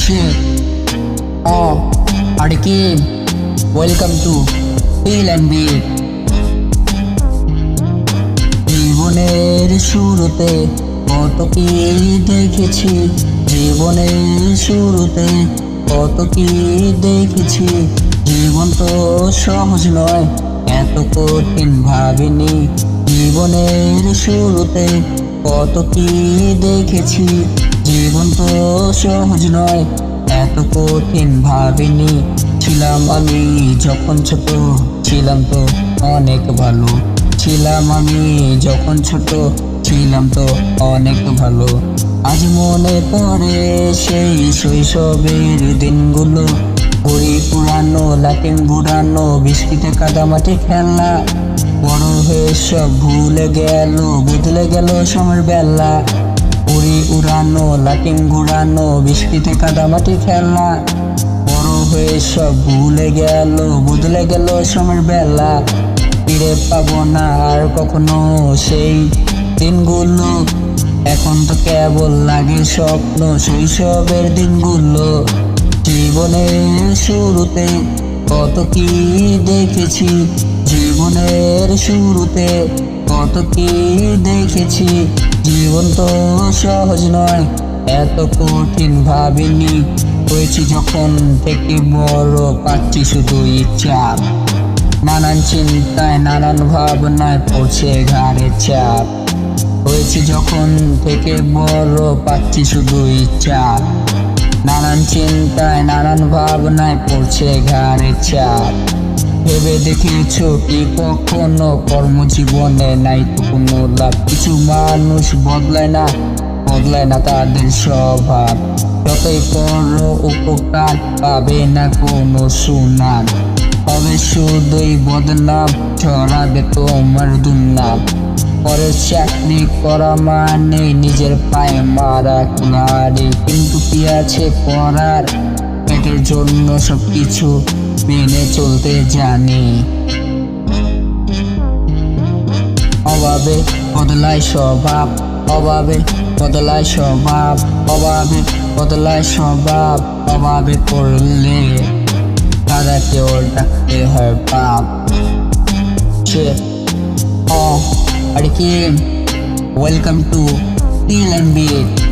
shit. Arkin, welcome to Feel and Beat. জীবনের শুরুতে কত কি দেখেছি, জীবনের শুরুতে কত কি দেখেছি। জীবন তো সহজ নয়, এত কঠিন ভাবিনি। জীবনের শুরুতে কত কি দেখেছি। জীবন তো সহজ নয়, এত কঠিন ভাবিনি। ছিলাম আমি যখন ছোট, ছিলাম তো অনেক ভালো। ছিলাম আমি যখন ছোট, ছিলাম তো অনেক ভালো। আজ মনে পড়ে সেই শৈশবের দিনগুলো। ঘড়ি পুরানো, লাটিম ঘুরানো, বৃষ্টিতে কাদামাটি খেলা। বড় হয়ে সব ভুলে গেল, বদলে গেল সময়ের বেলা। ঘড়ি উড়ানো, লাটিম ঘুরানো, বৃষ্টিতে কাদামাটি খেলা। বড় হয়ে সব ভুলে গেল, বদলে গেল সময়ের বেলা। ফিরে পাবো না আর কখনো সেই দিনগুলো। এখন তো কেবল লাগে স্বপ্ন শৈশবের দিনগুলো। জীবনের শুরুতে কত কি দেখেছি, জীবনের শুরুতে কত কি দেখেছি। জীবন তো সহজ নয়, এত কঠিন ভাবিনি। হয়েছি যখন থেকে বড়, পাচ্ছি শুধু চাপ। নানান চিন্তায়, নানান ভাবনায় পড়ছে ঘাড়ে চাপ। হয়েছি যখন থেকে বড়, পাচ্ছি শুধু চাপ। নানান চিন্তায়, নানান ভাবনায় পড়ছে ঘাড়ে চাপ। ভেবে দেখেছো কি কখনো কর্মজীবনে নাই তো কোনো লাভ? কিছু মানুষ বদলায় না তাদের স্বভাব। যতই করো উপকার, পাবে না কোনো সুনাম। তবে শুধুই বদনাম, ছড়াবে তোমার দুর্নাম। পরে চাকরি করা মানে নিজের পায়ে মারা কুলারি। কিন্তু কি আছে করার, পেটের জন্য সবকিছু মেনে চলতে জানি। অভাবে বদলায় স্বভাব, অভাবে বদলায় স্বভাব, অভাবে বদলায় স্বভাব। অভাবে পড়লে দাদাকেও ডাকতে হয় বাপ। Arkin, welcome to Feel and Beat.